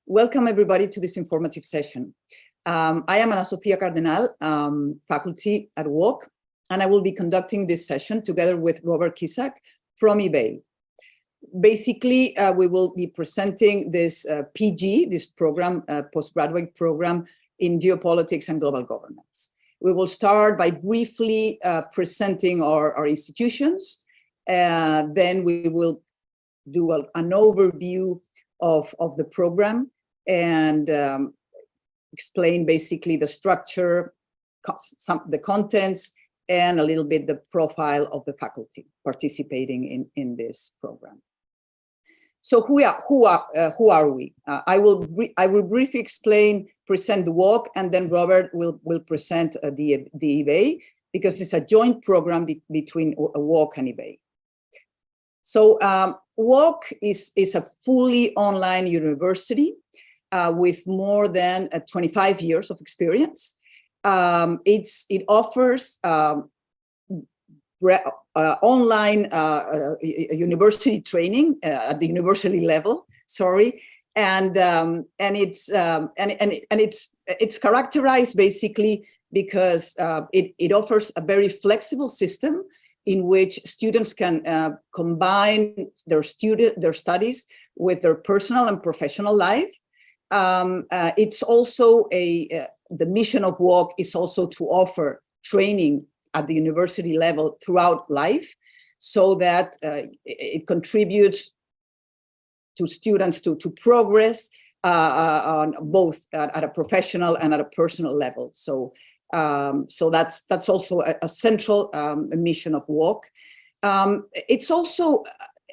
Welcome everybody to this informative session. I am Sofía Cardenal, faculty at UOC, and I will be conducting this session together with Robert Kisak from IBEI. Basically, we will be presenting this PG, this program, postgraduate program in geopolitics and global governance. We will start by briefly presenting our institutions, then we will do an overview of the program and explain basically the structure, the contents, and a little bit the profile of the faculty participating in this program. So who are we? I will briefly present the UOC, and then Robert will present the IBEI, because it's a joint program between UOC and IBEI. So UOC is a fully online university with more than 25 years of experience. It offers online university training at the university level. And it's characterized basically because it offers a very flexible system in which students can combine their studies with their personal and professional life. It's also the mission of UOC is also to offer training at the university level throughout life, so that it contributes to students to progress on both at a professional and at a personal level. So that's also a central mission of UOC. It's also,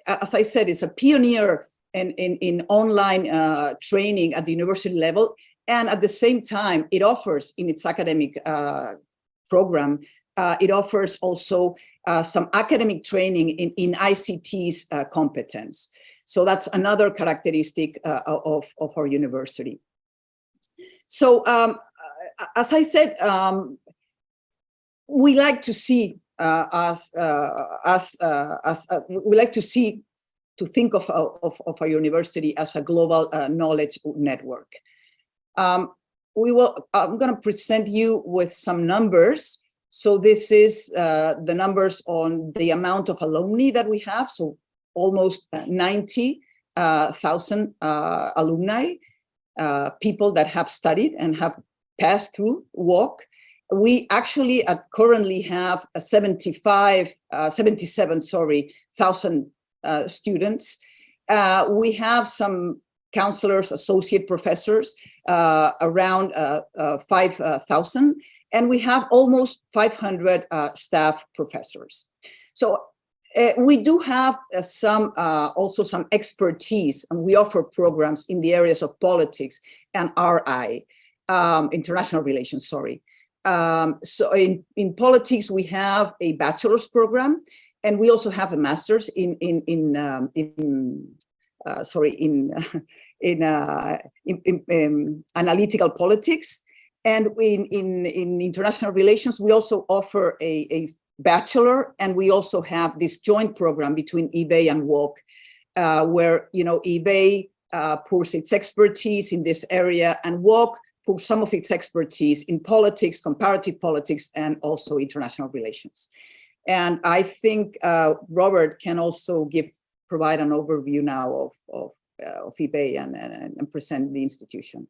as I said, it's a pioneer in online training at the university level, and at the same time, it offers in its academic program, it offers also some academic training in ICT's competence. So that's another characteristic of our university. So as I said, we like to see to think of our university as a global knowledge network. I'm going to present you with some numbers. So this is the numbers on the amount of alumni that we have. So almost 90,000 alumni, people that have studied and have passed through UOC. We actually currently have 77,000 students. We have some counselors, associate professors, around 5,000, and we have almost 500 staff professors. So we do have also some expertise, and we offer programs in the areas of politics and RI, international relations, So in politics, we have a bachelor's program, and we also have a master's in analytical politics. And in international relations, we also offer a bachelor, and we also have this joint program between IBEI and UOC, where IBEI pours its expertise in this area, and UOC pours some of its expertise in politics, comparative politics, and also international relations. And I think Robert can also provide an overview now of IBEI and present the institution.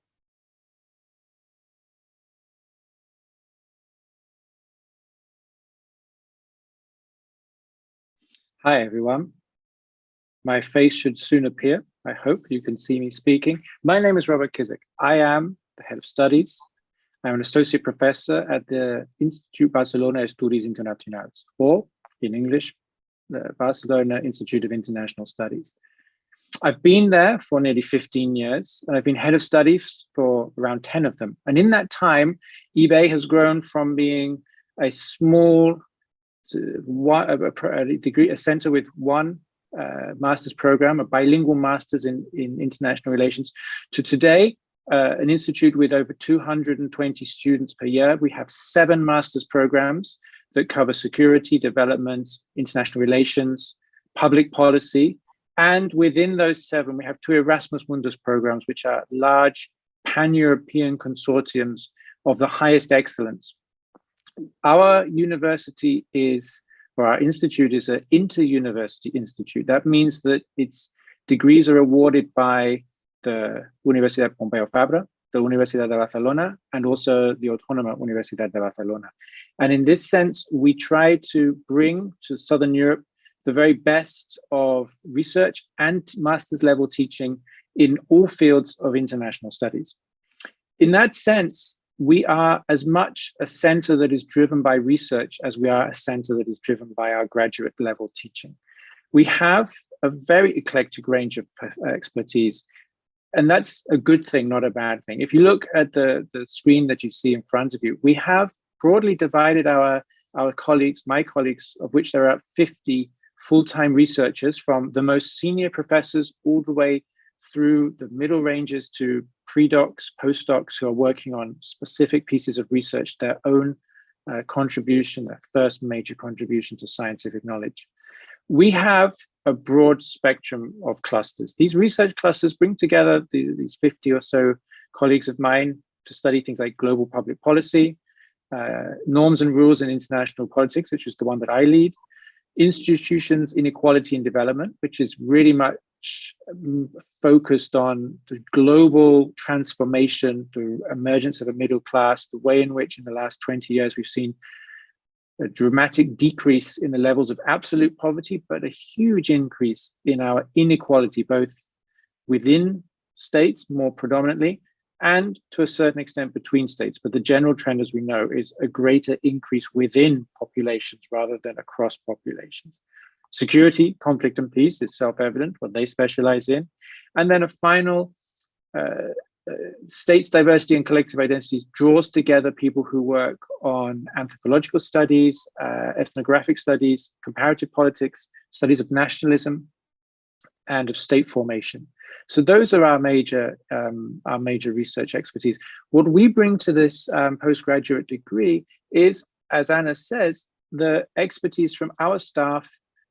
Hi, everyone. My face should soon appear. I hope you can see me speaking. My name is Robert Kisak. I am the head of studies. I'm an associate professor at the Institut Barcelona Estudios Internacionales, or in English, the Barcelona Institute of International Studies. I've been there for nearly 15 years, and I've been head of studies for around 10 of them. And in that time, IBEI has grown from being a small a center with one master's program, a bilingual master's in international relations, to today, an institute with over 220 students per year. We have 7 master's programs that cover security, development, international relations, public policy. And within those 7, we have 2 Erasmus Mundus programs, which are large pan-European consortiums of the highest excellence. Our university is, or our institute is an inter-university institute. That means that its degrees are awarded by the Universidad Pompeu Fabra, the Universidad de Barcelona, and also the Autónoma Universidad de Barcelona. And in this sense, we try to bring to Southern Europe the very best of research and master's level teaching in all fields of international studies. In that sense, we are as much a center that is driven by research as we are a center that is driven by our graduate level teaching. We have a very eclectic range of expertise, and that's a good thing, not a bad thing. If you look at the screen that you see in front of you, we have broadly divided our colleagues, my colleagues, of which there are 50 full-time researchers, from the most senior professors all the way through the middle ranges to pre-docs, postdocs who are working on specific pieces of research, their own contribution, their first major contribution to scientific knowledge. We have a broad spectrum of clusters. These research clusters bring together these 50 or so colleagues of mine to study things like global public policy, norms and rules in international politics, which is the one that I lead, institutions, inequality and development, which is really much focused on the global transformation, the emergence of a middle class, the way in which in the last 20 years we've seen a dramatic decrease in the levels of absolute poverty, but a huge increase in our inequality, both within states more predominantly, and to a certain extent between states. But the general trend, as we know, is a greater increase within populations rather than across populations. Security, conflict and peace is self-evident, what they specialize in. And then a final, states, diversity and collective identities draws together people who work on anthropological studies, ethnographic studies, comparative politics, studies of nationalism, and of state formation. So those are our major research expertise. What we bring to this postgraduate degree is, as Anna says, the expertise from our staff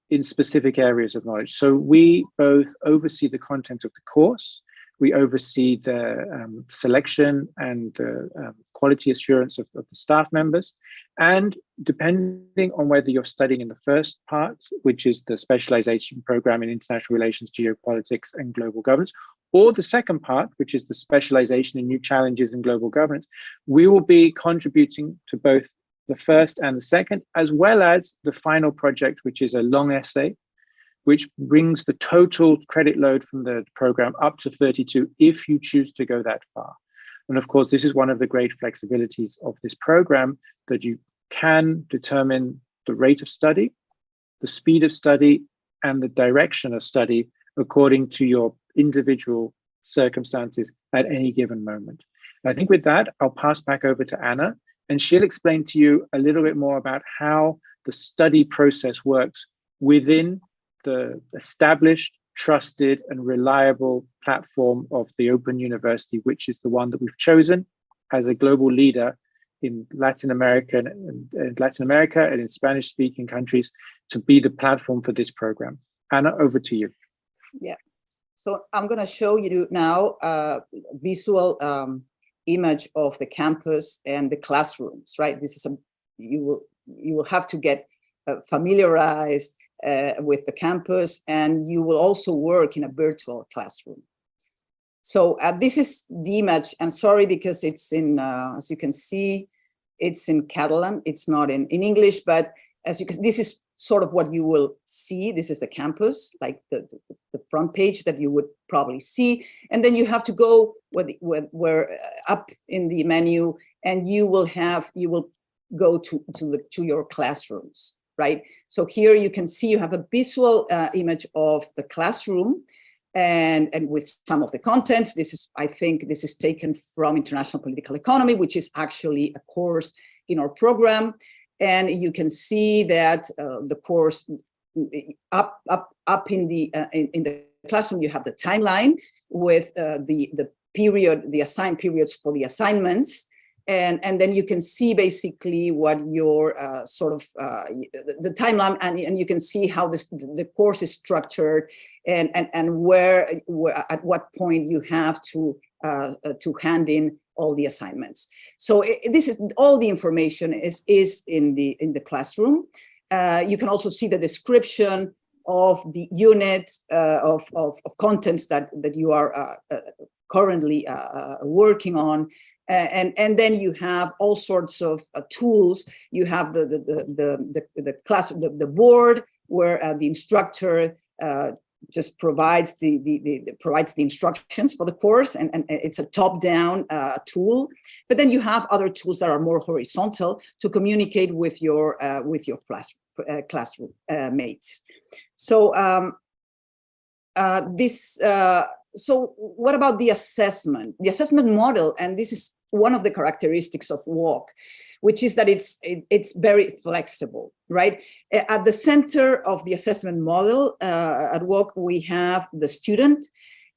in specific areas of knowledge. So we both oversee the content of the course, we oversee the selection and quality assurance of the staff members. And depending on whether you're studying in the first part, which is the specialization program in international relations, geopolitics, and global governance, or the second part, which is the specialization in new challenges in global governance, we will be contributing to both the first and the second, as well as the final project, which is a long essay, which brings the total credit load from the program up to 32 if you choose to go that far. And of course, this is one of the great flexibilities of this program, that you can determine the rate of study, the speed of study, and the direction of study according to your individual circumstances at any given moment. And I think with that, I'll pass back over to Anna, and she'll explain to you a little bit more about how the study process works within the established, trusted, and reliable platform of the Open University, which is the one that we've chosen as a global leader in Latin America and in Spanish-speaking countries to be the platform for this program. Anna, over to you. Yeah. So I'm going to show you now a visual image of the campus and the classrooms, right? This is you will have to get familiarized with the campus, and you will also work in a virtual classroom. So this is the image. I'm sorry, because it's in, as you can see, it's in Catalan. It's not in English, but as you can, this is sort of what you will see. This is the campus, like the front page that you would probably see. And then you have to go where up in the menu, and you will go to your classrooms, right? So here you can see you have a visual image of the classroom, and with some of the contents. This is, I think this is taken from International Political Economy, which is actually a course in our program. And you can see that the course up in the classroom, you have the timeline with the assigned periods for the assignments. And then you can see basically what your the timeline, and you can see how the course is structured, and where at what point you have to hand in all the assignments. So this is all the information is in the classroom. You can also see the description of the unit of contents that you are currently working on. And then you have all sorts of tools. You have the class, the board, where the instructor just provides the instructions for the course, and it's a top-down tool. But then you have other tools that are more horizontal to communicate with your classroom mates. So so what about the assessment? The assessment model, and this is one of the characteristics of UOC, which is that it's very flexible, right? At the center of the assessment model at UOC, we have the student,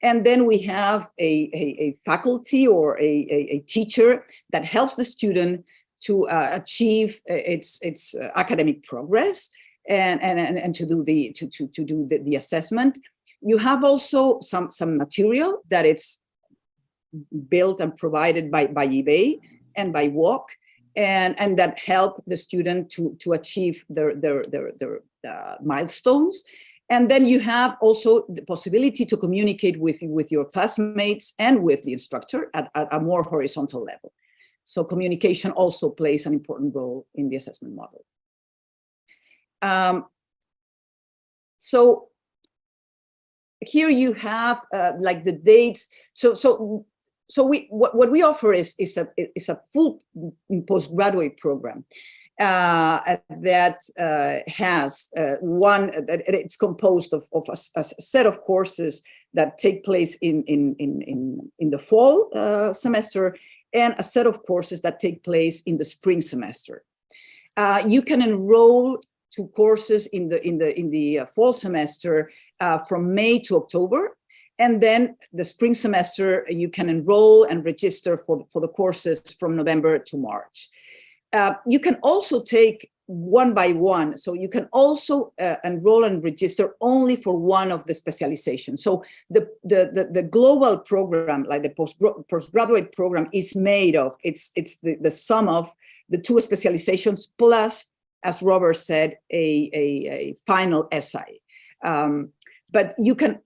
and then we have a faculty or a teacher that helps the student to achieve its academic progress and to do the assessment. You have also some material that it's built and provided by IBEI and by UOC, and that help the student to achieve their milestones. And then you have also the possibility to communicate with your classmates and with the instructor at a more horizontal level. So communication also plays an important role in the assessment model. So here you have like the dates. So what we offer is a full postgraduate program that has it's composed of a set of courses that take place in the fall semester, and a set of courses that take place in the spring semester. You can enroll to courses in the fall semester from May to October. And then the spring semester, you can enroll and register for the courses from November to March. You can also take one by one. So you can also enroll and register only for one of the specializations. So the global program, like the postgraduate program, is made of, it's the sum of the two specializations plus, as Robert said, a final essay. But you can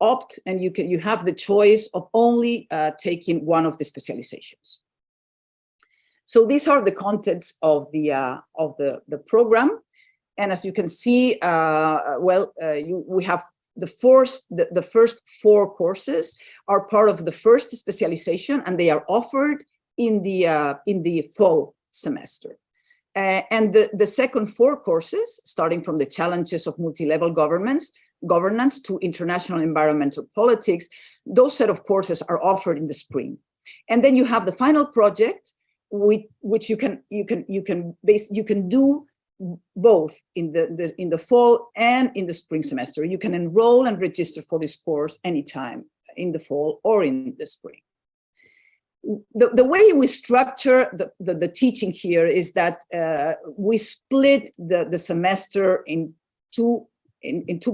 opt, and you have the choice of only taking one of the specializations. So these are the contents of the program, and as you can see, we have the first 4 courses are part of the first specialization, and they are offered in the fall semester. And the second 4 courses, starting from the challenges of multi-level governance to international environmental politics, those set of courses are offered in the spring. And then you have the final project, which you can do both in the fall and in the spring semester. You can enroll and register for this course anytime in the fall or in the spring. The way we structure the teaching here is that we split the semester in two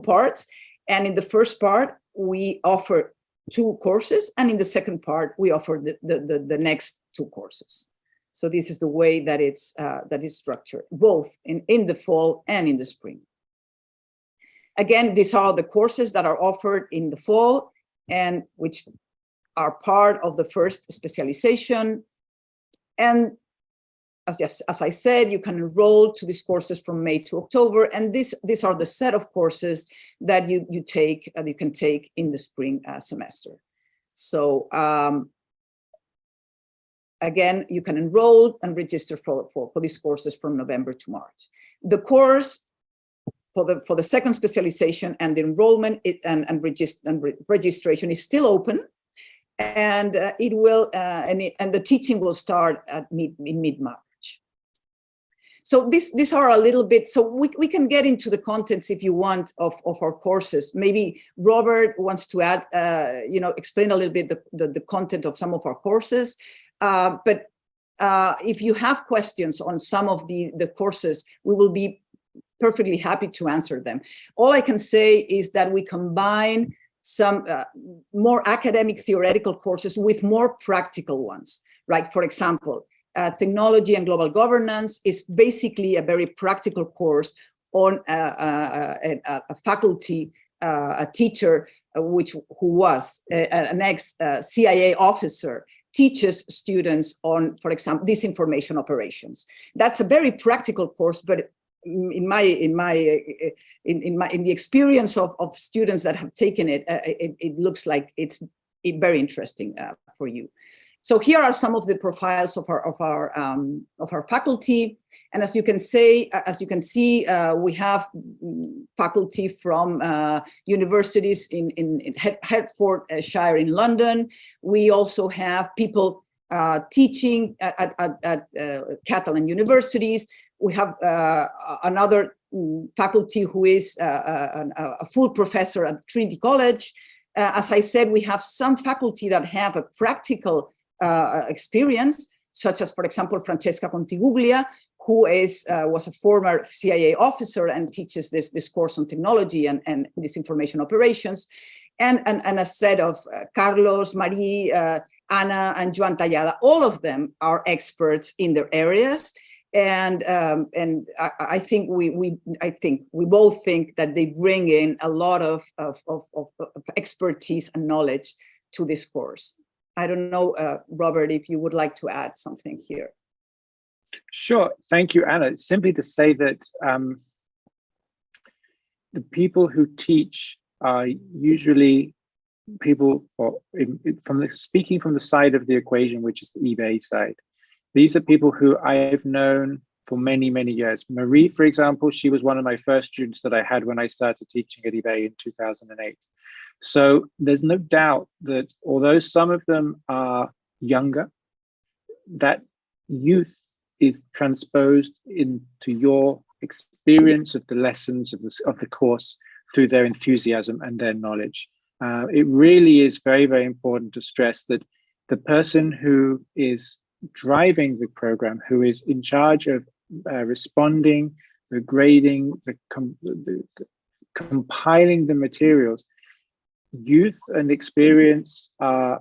parts, and in the first part we offer 2 courses, and in the second part we offer the next 2 courses. So this is the way that it's structured, both in the fall and in the spring. Again, these are the courses that are offered in the fall and which are part of the first specialization. And as I said, you can enroll to these courses from May to October, and these are the set of courses that you can take in the spring semester. So again, you can enroll and register for these courses from November to March. The course for the second specialization and the enrollment and registration is still open, and it will and the teaching will start at mid-March. So these are a little bit, so we can get into the contents if you want of our courses. Maybe Robert wants to add, explain a little bit the content of some of our courses. But if you have questions on some of the courses, we will be perfectly happy to answer them. All I can say is that we combine some more academic theoretical courses with more practical ones, right? For example, technology and global governance is basically a very practical course on a faculty, a teacher, who was an ex-CIA officer, teaches students on, for example, disinformation operations. That's a very practical course, but in the experience of students that have taken it, it looks like it's very interesting for you. So here are some of the profiles of our faculty, and as you can see, we have faculty from universities in Hertfordshire in London. We also have people teaching at Catalan universities. We have another faculty who is a full professor at Trinity College. As I said, we have some faculty that have a practical experience, such as, for example, Francesca Contiguglia, who was a former CIA officer and teaches this course on technology and disinformation operations, and a set of Carlos, Marie, Anna, and Joan Tallada. All of them are experts in their areas, and I think we both think that they bring in a lot of expertise and knowledge to this course. I don't know, Robert, if you would like to add something here. Sure. Thank you, Anna. Simply to say that the people who teach are usually people, speaking from the side of the equation, which is the IBEI side. These are people who I've known for many, many years. Marie, for example, she was one of my first students that I had when I started teaching at IBEI in 2008. So there's no doubt that although some of them are younger, that youth is transposed into your experience of the lessons of the course through their enthusiasm and their knowledge. It really is very, very important to stress that the person who is driving the program, who is in charge of responding, the grading, compiling the materials, youth and experience are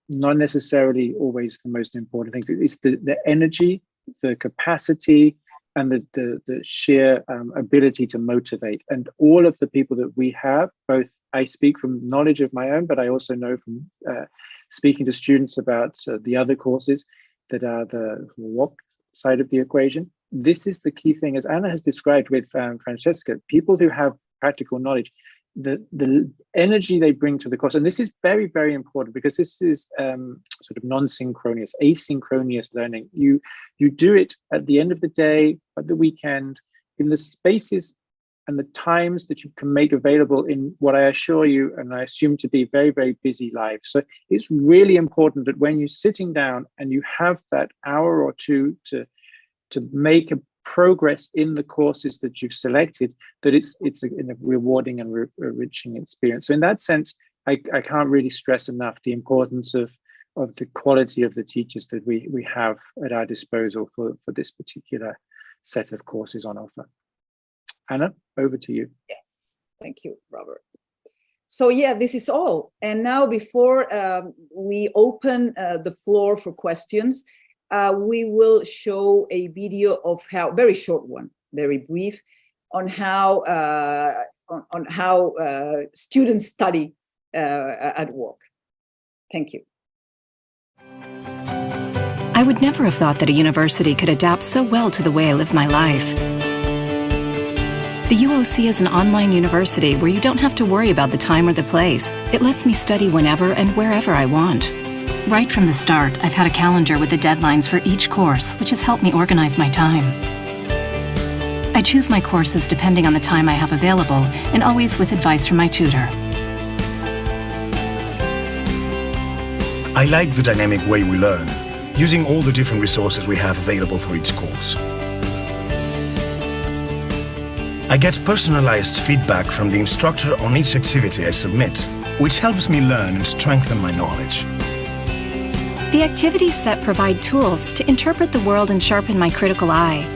not necessarily always the most important things. It's the energy, the capacity, and the sheer ability to motivate. And all of the people that we have, both I speak from knowledge of my own, but I also know from speaking to students about the other courses that are the UOC side of the equation. This is the key thing, as Anna has described with Francesca, people who have practical knowledge, the energy they bring to the course. And this is very, very important because this is sort of non-synchronous, asynchronous learning. You do it at the end of the day, at the weekend, in the spaces and the times that you can make available in what I assure you, and I assume to be very, very busy lives. So it's really important that when you're sitting down and you have that hour or two to make a progress in the courses that you've selected, that it's a rewarding and enriching experience. So in that sense, I can't really stress enough the importance of the quality of the teachers that we have at our disposal for this particular set of courses on offer. Anna, over to you. Yes, thank you, Robert. So yeah, this is all. And now before we open the floor for questions, we will show a video of how, very short one, very brief, on how students study at UOC. Thank you. I would never have thought that a university could adapt so well to the way I live my life. The UOC is an online university where you don't have to worry about the time or the place. It lets me study whenever and wherever I want. Right from the start, I've had a calendar with the deadlines for each course, which has helped me organize my time. I choose my courses depending on the time I have available, and always with advice from my tutor. I like the dynamic way we learn, using all the different resources we have available for each course. I get personalized feedback from the instructor on each activity I submit, which helps me learn and strengthen my knowledge. The activities set provide tools to interpret the world and sharpen my critical eye.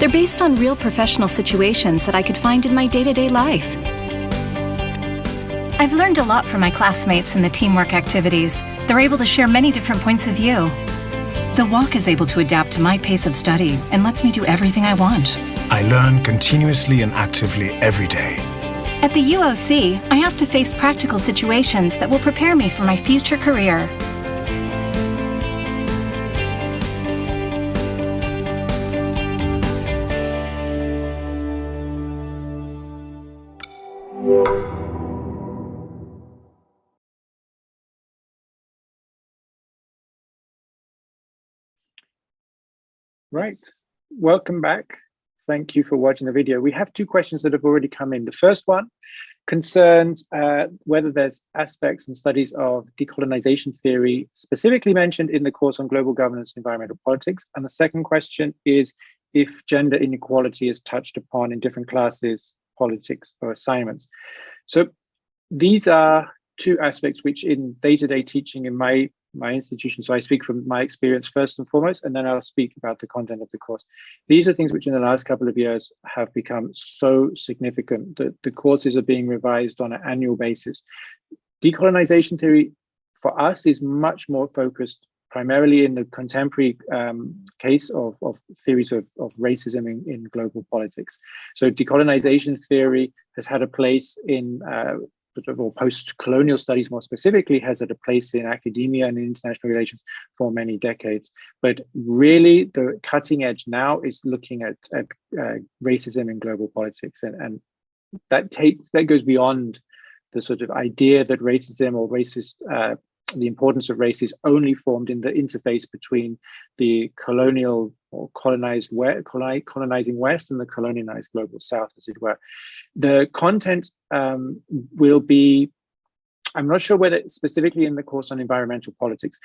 They're based on real professional situations that I could find in my day-to-day life. I've learned a lot from my classmates in the teamwork activities. They're able to share many different points of view. The walk is able to adapt to my pace of study and lets me do everything I want. I learn continuously and actively every day. At the UOC, I have to face practical situations that will prepare me for my future career. Right, welcome back. Thank you for watching the video. We have two questions that have already come in. The first one concerns whether there's aspects and studies of decolonization theory specifically mentioned in the course on global governance and environmental politics. And the second question is if gender inequality is touched upon in different classes, politics, or assignments. So these are two aspects which in day-to-day teaching in my institution, so I speak from my experience first and foremost, and then I'll speak about the content of the course. These are things which in the last couple of years have become so significant that the courses are being revised on an annual basis. Decolonization theory for us is much more focused primarily in the contemporary case of theories of racism in global politics. So decolonization theory has had a place in or post-colonial studies more specifically has had a place in academia and in international relations for many decades. But really the cutting edge now is looking at racism in global politics. And that goes beyond the sort of idea that racism or racist, the importance of race is only formed in the interface between the colonial or colonizing West and the colonialized global South, as it were. The content will be, I'm not sure whether specifically in the course on environmental politics.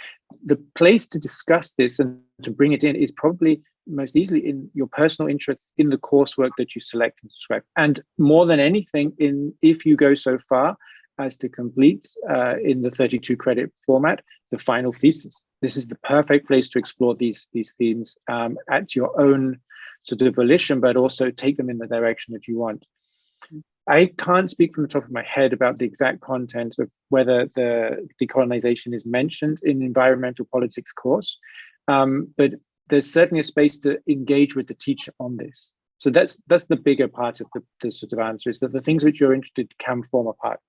The place to discuss this and to bring it in is probably most easily in your personal interests in the coursework that you select and subscribe. And more than anything, if you go so far as to complete in the 32 credit format, the final thesis. This is the perfect place to explore these themes at your own sort of volition, but also take them in the direction that you want. I can't speak from the top of my head about the exact content of whether the decolonization is mentioned in the environmental politics course, but there's certainly a space to engage with the teacher on this. So that's the bigger part of the sort of answer, is that the things which you're interested in can form a part.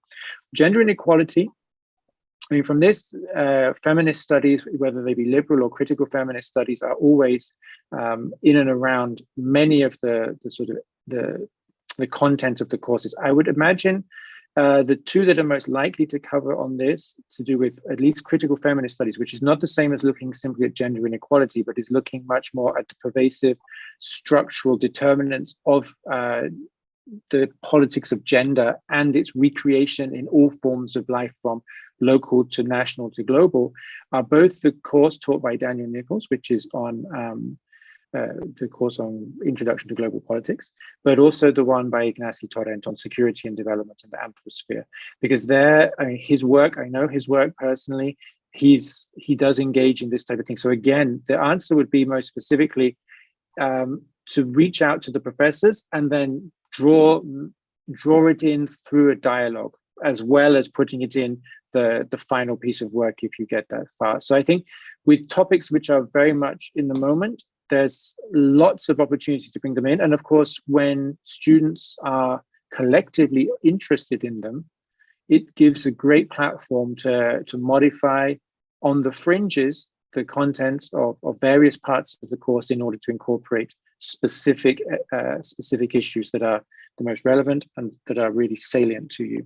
Gender inequality, I mean, from this, feminist studies, whether they be liberal or critical feminist studies, are always in and around many of the content of the courses. I would imagine the two that are most likely to cover on this to do with at least critical feminist studies, which is not the same as looking simply at gender inequality, but is looking much more at the pervasive structural determinants of the politics of gender and its recreation in all forms of life from local to national to global, are both the course taught by Daniel Nichols, which is on the course on Introduction to Global Politics, but also the one by Ignacy Torrent on Security and Development in the Amphosphere. Because there, I mean, his work, I know his work personally, he does engage in this type of thing. So again, the answer would be most specifically to reach out to the professors and then draw it in through a dialogue, as well as putting it in the final piece of work if you get that far. So I think with topics which are very much in the moment, there's lots of opportunity to bring them in. And of course, when students are collectively interested in them, it gives a great platform to modify on the fringes the contents of various parts of the course in order to incorporate specific issues that are the most relevant and that are really salient to you.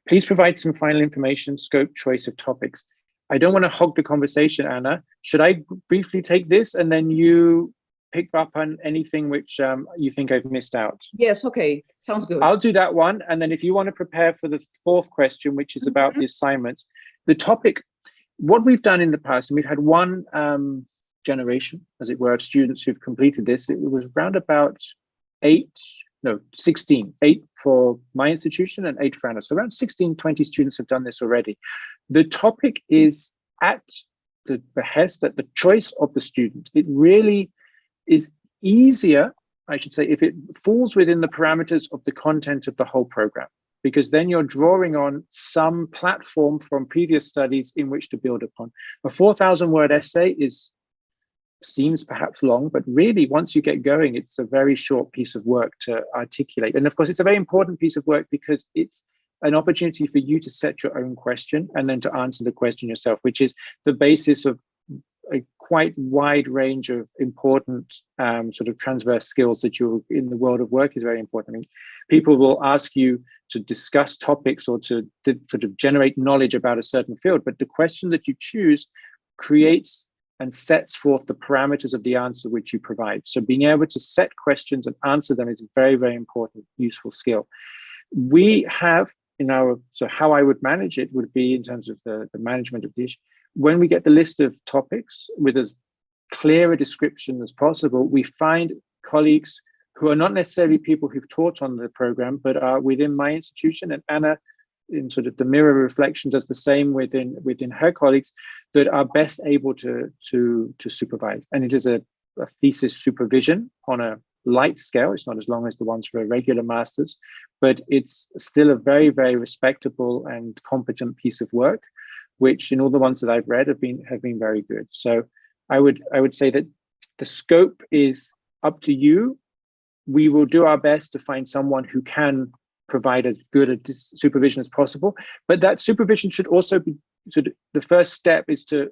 Please provide some final information, scope, choice of topics. I don't want to hog the conversation, Anna. Should I briefly take this and then you pick up on anything which you think I've missed out? Yes, okay, sounds good. I'll do that one. And then if you want to prepare for the fourth question, which is about the assignments, the topic, what we've done in the past, and we've had one generation, as it were, of students who've completed this. It was around about 16, 8 for my institution and 8 for Anna. So around 16, 20 students have done this already. The topic is at the behest, at the choice of the student. It really is easier, I should say, if it falls within the parameters of the content of the whole program, because then you're drawing on some platform from previous studies in which to build upon. A 4,000-word essay seems perhaps long, but really once you get going, it's a very short piece of work to articulate. And of course, it's a very important piece of work because it's an opportunity for you to set your own question and then to answer the question yourself, which is the basis of a quite wide range of important sort of transverse skills that you're in the world of work is very important. I mean, people will ask you to discuss topics or to sort of generate knowledge about a certain field, but the question that you choose creates and sets forth the parameters of the answer which you provide. So being able to set questions and answer them is a very, very important, useful skill. We have so how I would manage it would be in terms of the management of the issue. When we get the list of topics with as clear a description as possible, we find colleagues who are not necessarily people who've taught on the program, but are within my institution, and Anna, in sort of the mirror reflection, does the same within her colleagues, that are best able to supervise. And it is a thesis supervision on a light scale. It's not as long as the ones for a regular master's, but it's still a very, very respectable and competent piece of work, which in all the ones that I've read have been very good. So I would say that the scope is up to you. We will do our best to find someone who can provide as good a supervision as possible, but that supervision should also be sort of the first step is to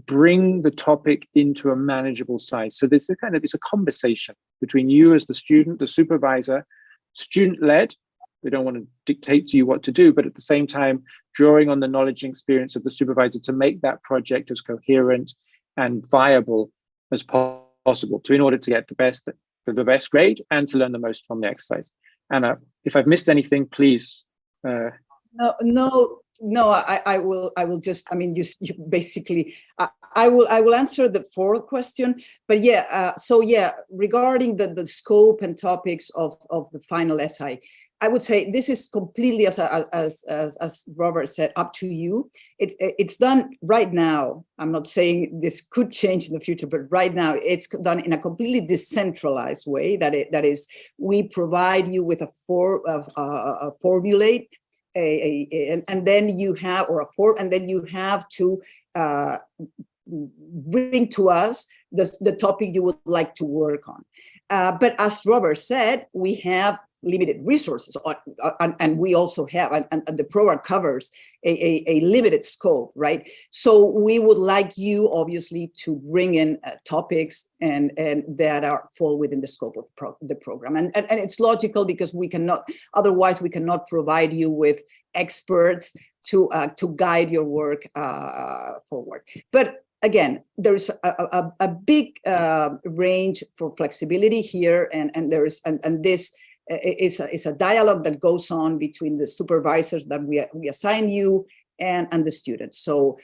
bring the topic into a manageable size. So there's it's a conversation between you as the student, the supervisor, student-led. They don't want to dictate to you what to do, but at the same time, drawing on the knowledge and experience of the supervisor to make that project as coherent and viable as possible, in order to get the best grade and to learn the most from the exercise. Anna, if I've missed anything, please. No, I will just, I mean, you basically, I will answer the fourth question, but yeah, so yeah, regarding the scope and topics of the final essay, I would say this is completely, as Robert said, up to you. It's done right now. I'm not saying this could change in the future, but right now it's done in a completely decentralized way. That is, we provide you with a formulate, and then you have, or a form, and then you have to bring to us the topic you would like to work on. But as Robert said, we have limited resources, and we also have, and the program covers a limited scope, right? So we would like you obviously to bring in topics and that fall within the scope of the program, and it's logical because otherwise we cannot provide you with experts to guide your work forward. But again, there's a big range for flexibility here, and this is a dialogue that goes on between the supervisors that we assign you and the students. So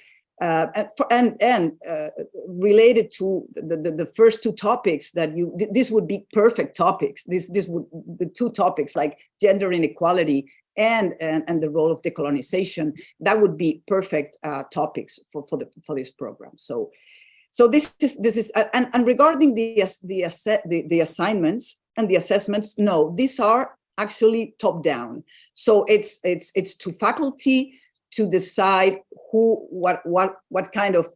related to the first two topics this would be perfect topics. The two topics like gender inequality and the role of decolonization, that would be perfect topics for this program. So this is and regarding the assignments and the assessments, no, these are actually top down. So it's to faculty to decide what kind of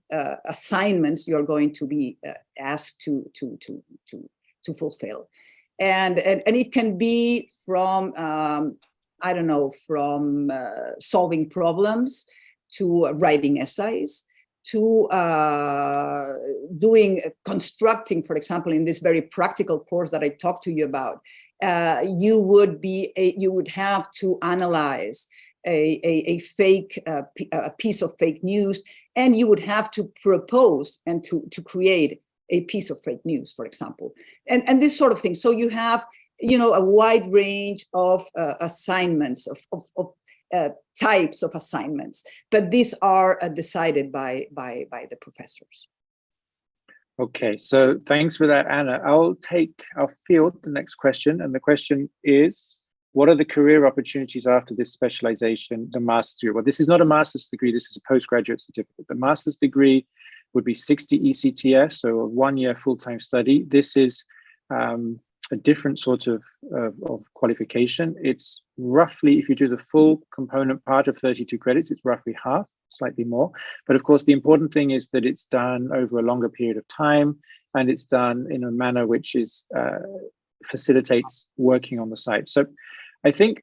assignments you're going to be asked to fulfill, and it can be from I don't know, from solving problems to writing essays, to constructing, for example, in this very practical course that I talked to you about, you would have to analyze a piece of fake news, and you would have to propose and to create a piece of fake news, for example, and this sort of thing. So you have, a wide range of assignments, of types of assignments, but these are decided by the professors. Okay, so thanks for that, Anna. I'll field the next question, and the question is, what are the career opportunities after this specialization, the master's degree? Well, this is not a master's degree, this is a postgraduate certificate. The master's degree would be 60 ECTS, so a 1-year full-time study. This is a different sort of qualification. It's roughly, if you do the full component part of 32 credits, it's roughly half, slightly more. But of course, the important thing is that it's done over a longer period of time, and it's done in a manner which is facilitates working on the site. So I think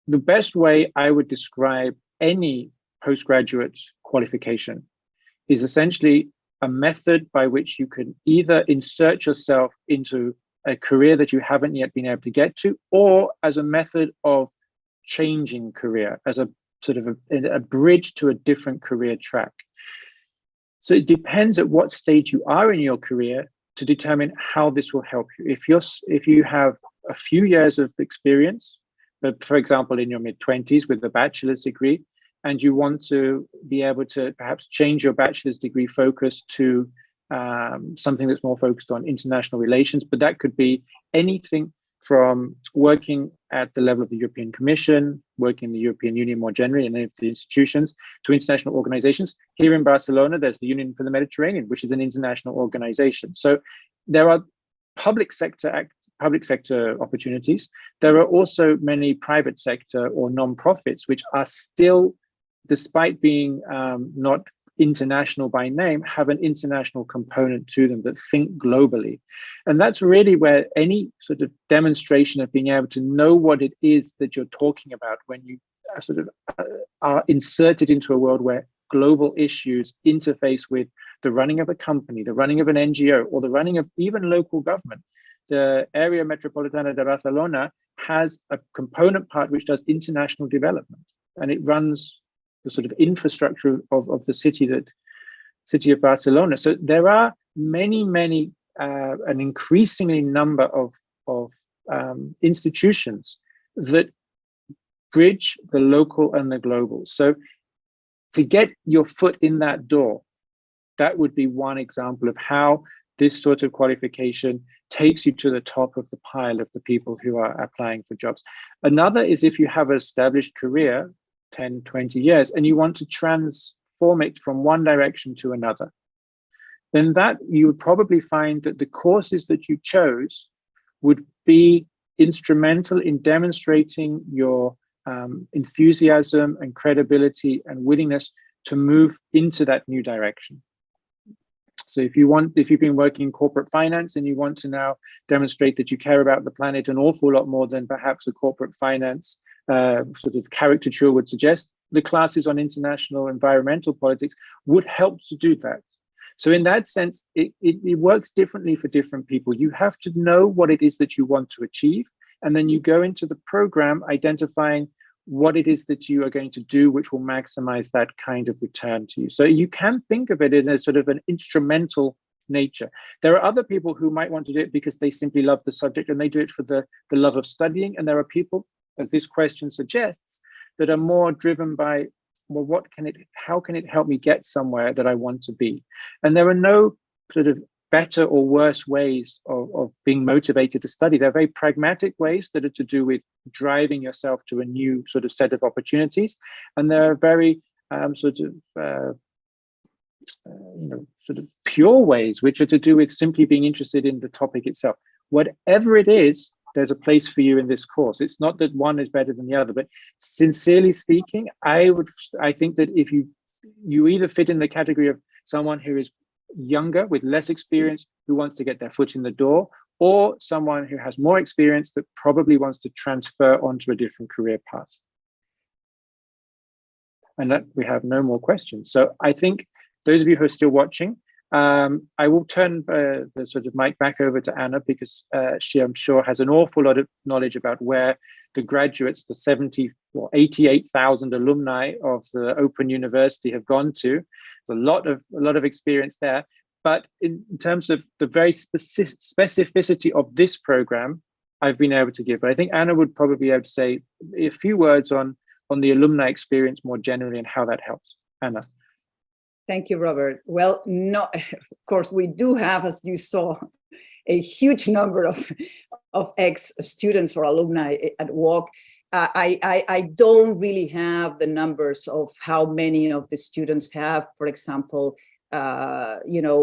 the best way I would describe any postgraduate qualification is essentially a method by which you can either insert yourself into a career that you haven't yet been able to get to, or as a method of changing career, as a sort of a bridge to a different career track. So it depends at what stage you are in your career to determine how this will help you. If you have a few years of experience, but for example, in your mid-20s with a bachelor's degree, and you want to be able to perhaps change your bachelor's degree focus to something that's more focused on international relations, but that could be anything from working at the level of the European Commission, working in the European Union more generally, and any of the institutions, to international organizations. Here in Barcelona, there's the Union for the Mediterranean, which is an international organization. So there are public sector opportunities. There are also many private sector or non-profits, which are still, despite being not international by name, have an international component to them that think globally. And that's really where any sort of demonstration of being able to know what it is that you're talking about when you sort of are inserted into a world where global issues interface with the running of a company, the running of an NGO, or the running of even local government. The Area Metropolitana de Barcelona has a component part which does international development, and it runs the sort of infrastructure of the city of Barcelona. So there are many, an increasingly number of institutions that bridge the local and the global. So to get your foot in that door, that would be one example of how this sort of qualification takes you to the top of the pile of the people who are applying for jobs. Another is if you have an established career, 10, 20 years, and you want to transform it from one direction to another, then that you would probably find that the courses that you chose would be instrumental in demonstrating your enthusiasm and credibility and willingness to move into that new direction. So if you've been working in corporate finance and you want to now demonstrate that you care about the planet an awful lot more than perhaps a corporate finance sort of caricature would suggest, the classes on international environmental politics would help to do that. So in that sense, it works differently for different people. You have to know what it is that you want to achieve, and then you go into the program identifying what it is that you are going to do, which will maximize that kind of return to you. So you can think of it as a sort of an instrumental nature. There are other people who might want to do it because they simply love the subject and they do it for the love of studying. And there are people, as this question suggests, that are more driven by, well, how can it help me get somewhere that I want to be? And there are no sort of better or worse ways of being motivated to study. There are very pragmatic ways that are to do with driving yourself to a new sort of set of opportunities. And there are very sort of pure ways, which are to do with simply being interested in the topic itself. Whatever it is, there's a place for you in this course. It's not that one is better than the other, but sincerely speaking, I think that if you either fit in the category of someone who is younger with less experience who wants to get their foot in the door, or someone who has more experience that probably wants to transfer onto a different career path. And that we have no more questions. So I think those of you who are still watching, I will turn the sort of mic back over to Anna, because she, I'm sure, has an awful lot of knowledge about where the graduates, the 88,000 alumni of the Open University have gone to. There's a lot of experience there. But in terms of the very specificity of this program, I've been able to give. But I think Anna would probably be able to say a few words on the alumni experience more generally and how that helps. Anna. Thank you, Robert. Well, no, of course, we do have, as you saw, a huge number of ex-students or alumni at UOC. I don't really have the numbers of how many of the students have, for example, you know,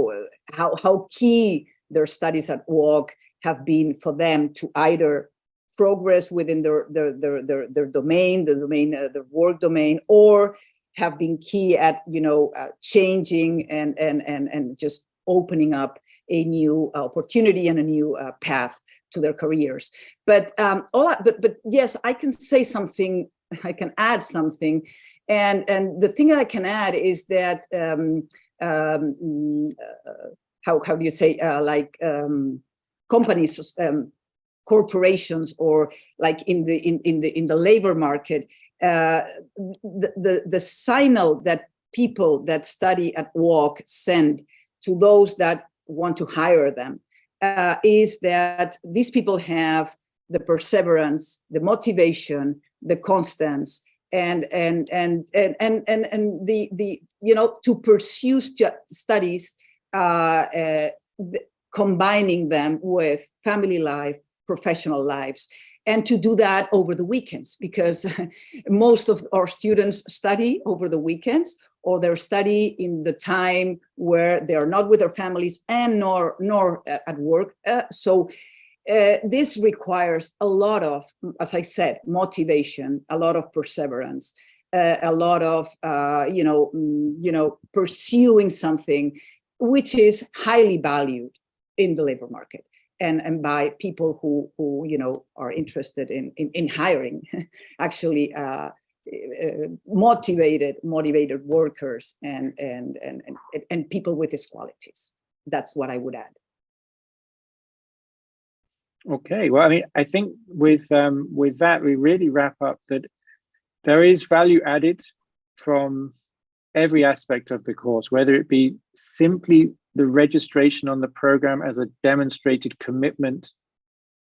how key their studies at UOC have been for them to either progress within their domain, their work domain, or have been key at, you know, changing and just opening up a new opportunity and a new path to their careers. But yes, I can say something. I can add something, and the thing that I can add is that how do you say, like companies, corporations, or like in the labor market, the signal that people that study at UOC send to those that want to hire them is that these people have the perseverance, the motivation, the constance, and the you know, to pursue studies, combining them with family life, professional lives, and to do that over the weekends, because most of our students study over the weekends, or they're study in the time where they are not with their families and nor at work. So this requires a lot of, as I said, motivation, a lot of perseverance, a lot of you know, pursuing something which is highly valued in the labor market, and by people who you know, are interested in hiring actually motivated workers and people with these qualities. That's what I would add. Okay, well, I mean, I think with that, we really wrap up that there is value added from every aspect of the course, whether it be simply the registration on the program as a demonstrated commitment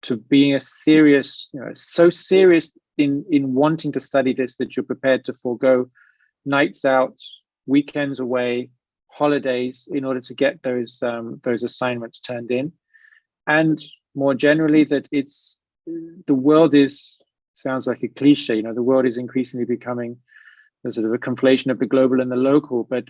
to being a serious, you know, so serious in wanting to study this that you're prepared to forego nights out, weekends away, holidays in order to get those assignments turned in. And more generally, that it's, the world is, sounds like a cliche, you know, the world is increasingly becoming a sort of a conflation of the global and the local, but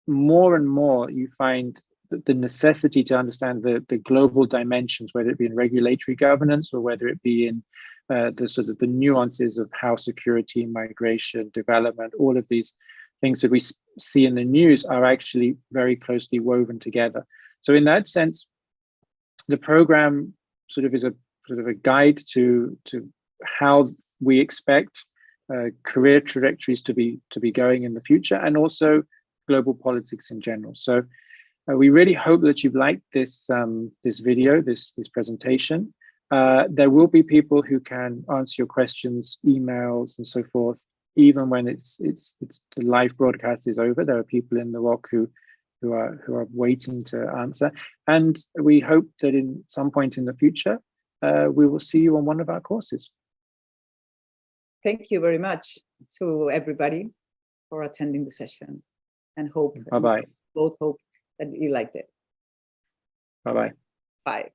more and more you find the necessity to understand the global dimensions, whether it be in regulatory governance or whether it be in the sort of the nuances of how security, migration, development, all of these things that we see in the news are actually very closely woven together. So in that sense, the program sort of is a guide to how we expect career trajectories to be going in the future, and also global politics in general. So we really hope that you've liked this this video, this presentation. There will be people who can answer your questions, emails, and so forth, even when it's the live broadcast is over. There are people in the UOC who are waiting to answer, and we hope that in some point in the future we will see you on one of our courses. Thank you very much to everybody for attending the session, and hope Bye-bye. Both hope that you liked it. Bye-bye. Bye.